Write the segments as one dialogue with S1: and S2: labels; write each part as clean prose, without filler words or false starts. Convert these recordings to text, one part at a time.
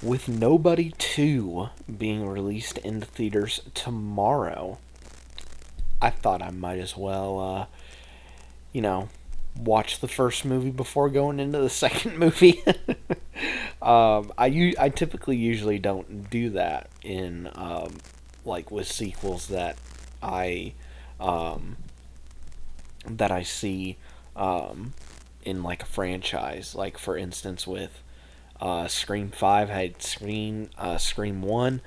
S1: With Nobody 2 being released in the theaters tomorrow, I thought I might as well, you know, watch the first movie before going into the second movie. I typically usually don't do that in, like, with sequels I, um, that I see, um, in, like, a franchise. Like, for instance, with Scream 5, I had seen Scream 1,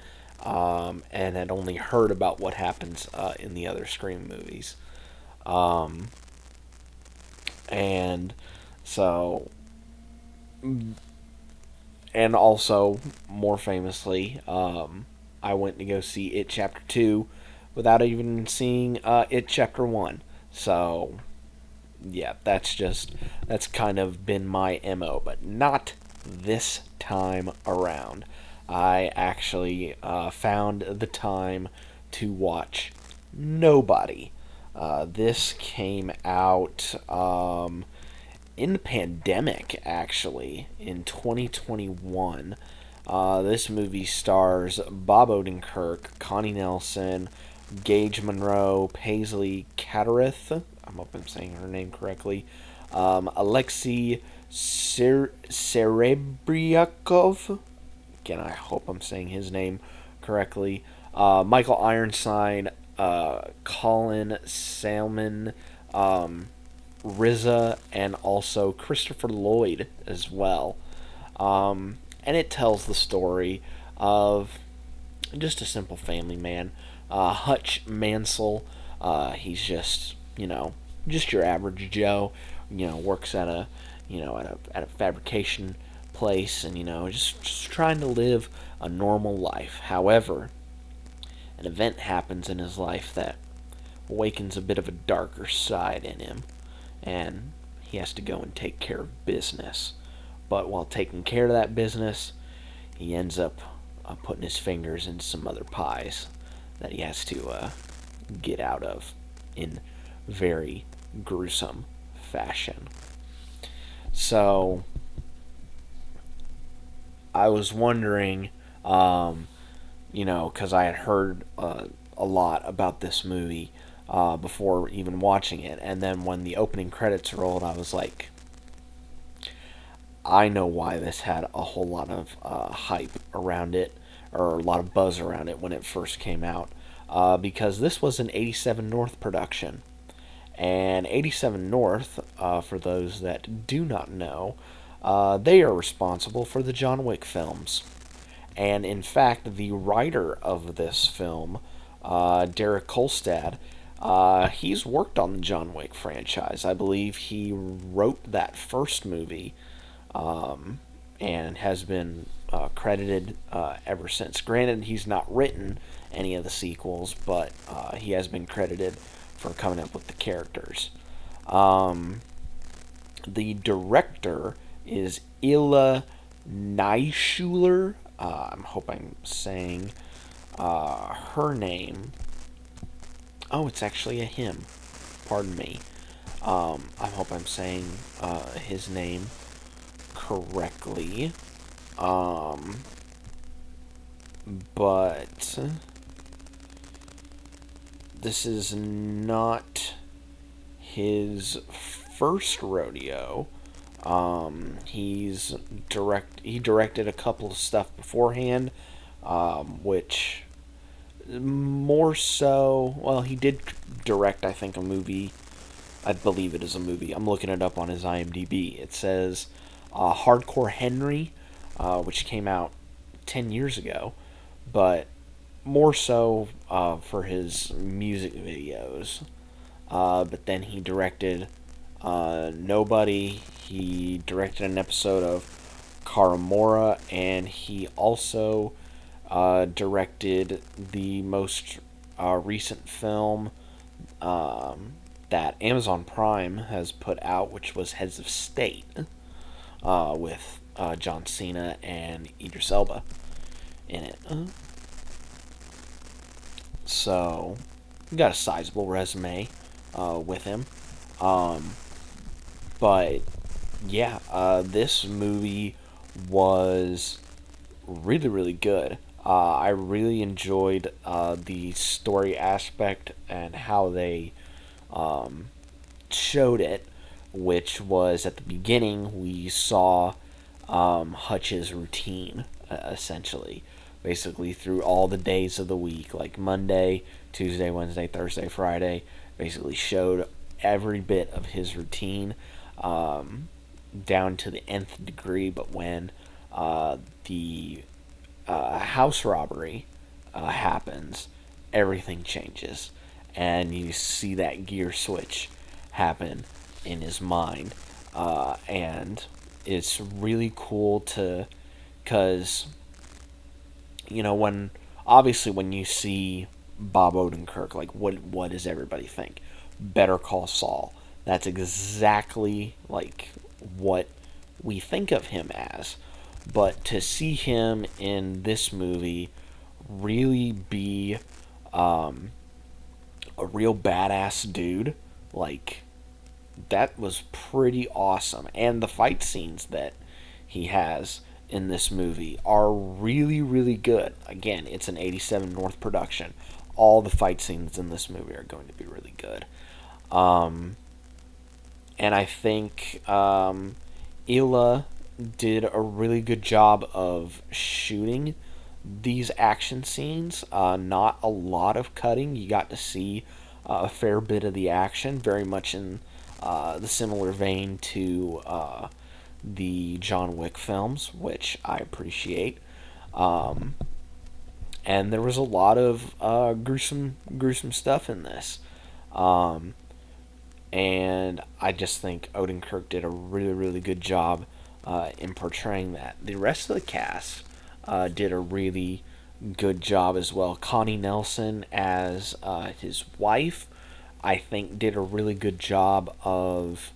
S1: and had only heard about what happens in the other Scream movies. Um, and so, and also, more famously, I went to go see It Chapter 2 without even seeing It Chapter 1. So, yeah, that's kind of been my MO, but not this time around. I actually found the time to watch Nobody. This came out in the pandemic, actually, in 2021. This movie stars Bob Odenkirk, Connie Nelson, Gage Monroe, Paisley Catarath. I hope I'm saying her name correctly. Alexei Serebriakov. Again, I hope I'm saying his name correctly. Michael Ironstein, Colin Salmon, Riza, and also Christopher Lloyd as well. And it tells the story of just a simple family man, Hutch Mansell. He's just, just your average Joe. Works at a fabrication place, and just trying to live a normal life. However, an event happens in his life that awakens a bit of a darker side in him, and he has to go and take care of business. But while taking care of that business, he ends up putting his fingers in some other pies that he has to get out of in very gruesome fashion. So, I was wondering, because I had heard a lot about this movie before even watching it, and then when the opening credits rolled, I was like, I know why this had a whole lot of hype around it, or a lot of buzz around it when it first came out, because this was an 87 North production. And 87 North, for those that do not know, they are responsible for the John Wick films. And in fact, the writer of this film, Derek Kolstad, he's worked on the John Wick franchise. I believe he wrote that first movie, and has been credited ever since. Granted, he's not written any of the sequels, but he has been credited for coming up with the characters. The director is Ila Neischuler. I hope I'm saying her name. Oh, it's actually a him. Pardon me. I hope I'm saying his name correctly. But this is not his first rodeo. He directed a couple of stuff beforehand, which more so, well, he did direct, I think, a movie. I believe it is a movie. I'm looking it up on his IMDb. It says Hardcore Henry, which came out 10 years ago, but more so for his music videos. But then he directed Nobody. He directed an episode of Karamora, and he also directed the most recent film that Amazon Prime has put out, which was Heads of State, with John Cena and Idris Elba in it. So, got a sizable resume with him. But, yeah, this movie was really, really good. I really enjoyed the story aspect and how they showed it, which was at the beginning we saw Hutch's routine, essentially. Basically, through all the days of the week, like Monday, Tuesday, Wednesday, Thursday, Friday, basically showed every bit of his routine down to the nth degree. But when the house robbery happens, everything changes, and you see that gear switch happen in his mind, and it's really cool to, cause when obviously when you see Bob Odenkirk, like what does everybody think? Better Call Saul. That's exactly like what we think of him as. But to see him in this movie really be a real badass dude, like, that was pretty awesome. And the fight scenes that he has in this movie are really, really good. Again, it's an 87 North production. All the fight scenes in this movie are going to be really good. And I think Ila did a really good job of shooting these action scenes. Not a lot of cutting. You got to see a fair bit of the action, very much in the similar vein to the John Wick films, which I appreciate. And there was a lot of gruesome stuff in this. And I just think Odenkirk did a really, really good job in portraying that. The rest of the cast did a really good job as well. Connienielsen as his wife, I think, did a really good job of,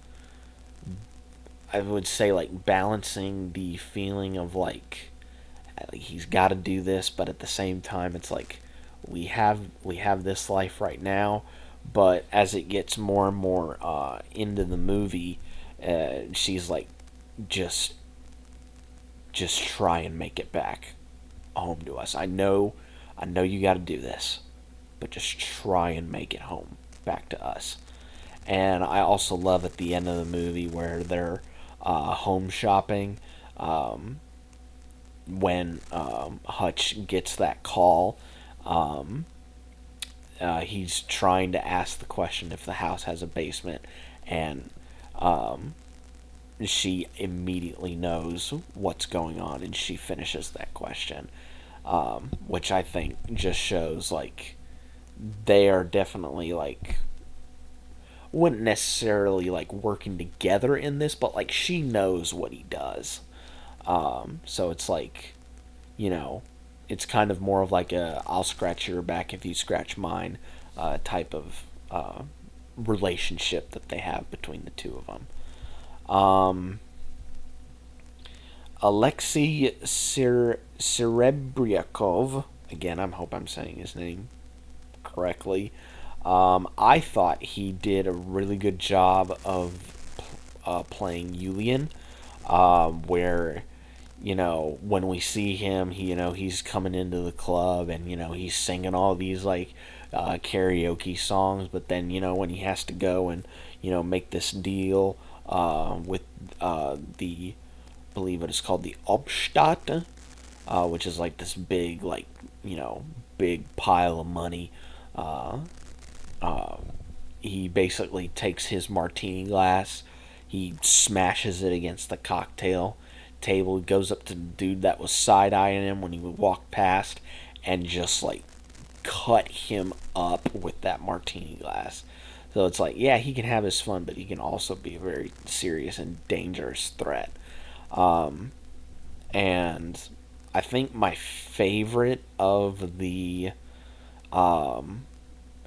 S1: I would say, like, balancing the feeling of like he's got to do this, but at the same time it's like we have this life right now, but as it gets more and more into the movie, she's like, just try and make it back home to us. I know you got to do this, but just try and make it home back to us. And I also love at the end of the movie where they're home shopping, when Hutch gets that call. He's trying to ask the question if the house has a basement, and she immediately knows what's going on, and she finishes that question, which I think just shows, like, they are definitely, like, wouldn't necessarily, like, working together in this, but, like, she knows what he does. So it's like, you know, it's kind of more of like a I'll scratch your back if you scratch mine type of relationship that they have between the two of them. Alexei Serebriakov, again, I hope I'm saying his name correctly. I thought he did a really good job of playing Yulian, where, when we see him, he's coming into the club, and, he's singing all these, like, karaoke songs, but then, when he has to go and, make this deal with the, I believe it is called the Obstadt, which is, like, this big, like, big pile of money. He basically takes his martini glass, he smashes it against the cocktail table. He goes up to the dude that was side-eyeing him when he would walk past, and just, like, cut him up with that martini glass. So it's like, yeah, he can have his fun, but he can also be a very serious and dangerous threat. And I think my favorite of the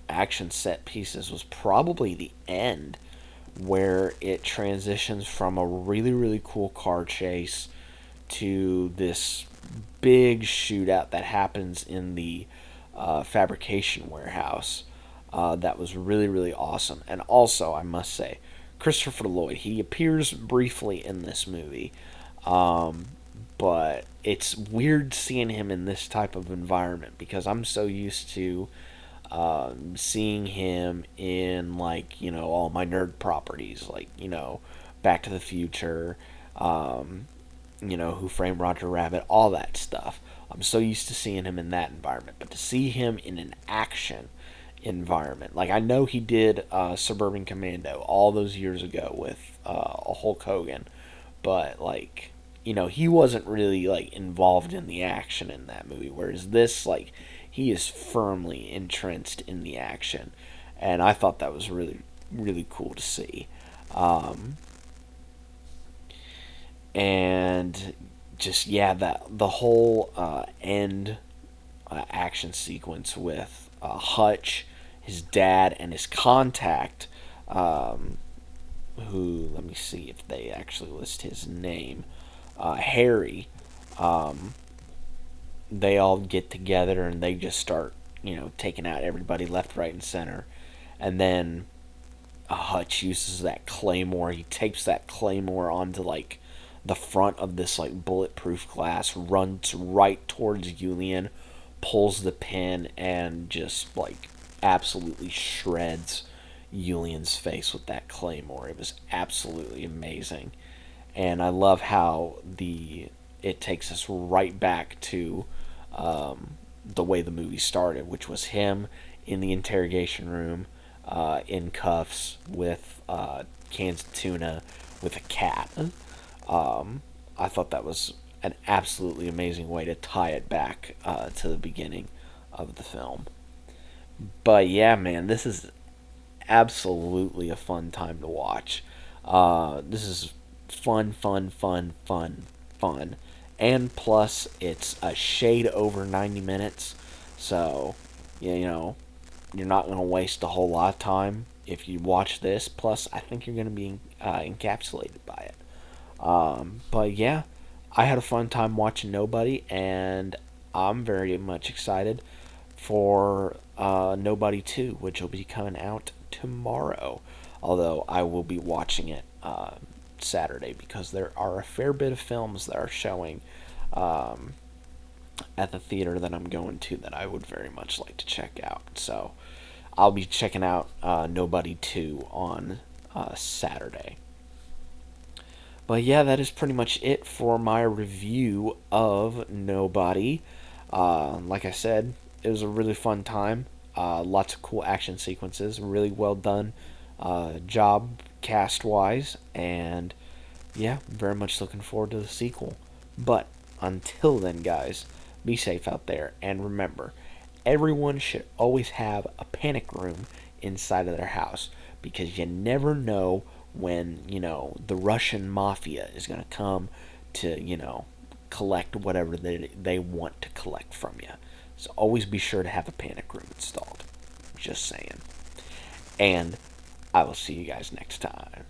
S1: action set pieces was probably the end, where it transitions from a really, really cool car chase to this big shootout that happens in the fabrication warehouse. That was really, really awesome. And also, I must say, Christopher Lloyd, he appears briefly in this movie, but it's weird seeing him in this type of environment because I'm so used to seeing him in, like, all my nerd properties, like, Back to the Future, Who Framed Roger Rabbit, all that stuff. I'm so used to seeing him in that environment, but to see him in an action environment, like I know he did Suburban Commando all those years ago with Hulk Hogan, but like, he wasn't really like involved in the action in that movie, whereas this, like, he is firmly entrenched in the action, and I thought that was really, really cool to see. Um, and just, yeah, that the whole end action sequence with Hutch, his dad, and his contact, um, who, let me see if they actually list his name, Harry. Um, they all get together and they just start, taking out everybody left, right, and center. And then Hutch uses that claymore. He tapes that claymore onto, like, the front of this, like, bulletproof glass, runs right towards Julian, pulls the pin, and just, like, absolutely shreds Julian's face with that claymore. It was absolutely amazing. And I love how it takes us right back to the way the movie started, which was him in the interrogation room, in cuffs with cans of tuna with a cat. I thought that was an absolutely amazing way to tie it back to the beginning of the film. But yeah, man, this is absolutely a fun time to watch. This is fun, fun, fun, fun, fun. And plus, it's a shade over 90 minutes. So, you're not going to waste a whole lot of time if you watch this. Plus, I think you're going to be encapsulated by it. But yeah, I had a fun time watching Nobody, and I'm very much excited for Nobody 2, which will be coming out tomorrow. Although I will be watching it Saturday because there are a fair bit of films that are showing um, at the theater that I'm going to that I would very much like to check out. So I'll be checking out Nobody 2 on Saturday. But yeah, that is pretty much it for my review of Nobody. Like I said, it was a really fun time. Lots of cool action sequences, really well done job cast wise, and yeah, very much looking forward to the sequel. But until then, guys, be safe out there, and remember, everyone should always have a panic room inside of their house because you never know when, the Russian mafia is going to come to, collect whatever they want to collect from you. So always be sure to have a panic room installed. Just saying. And I will see you guys next time.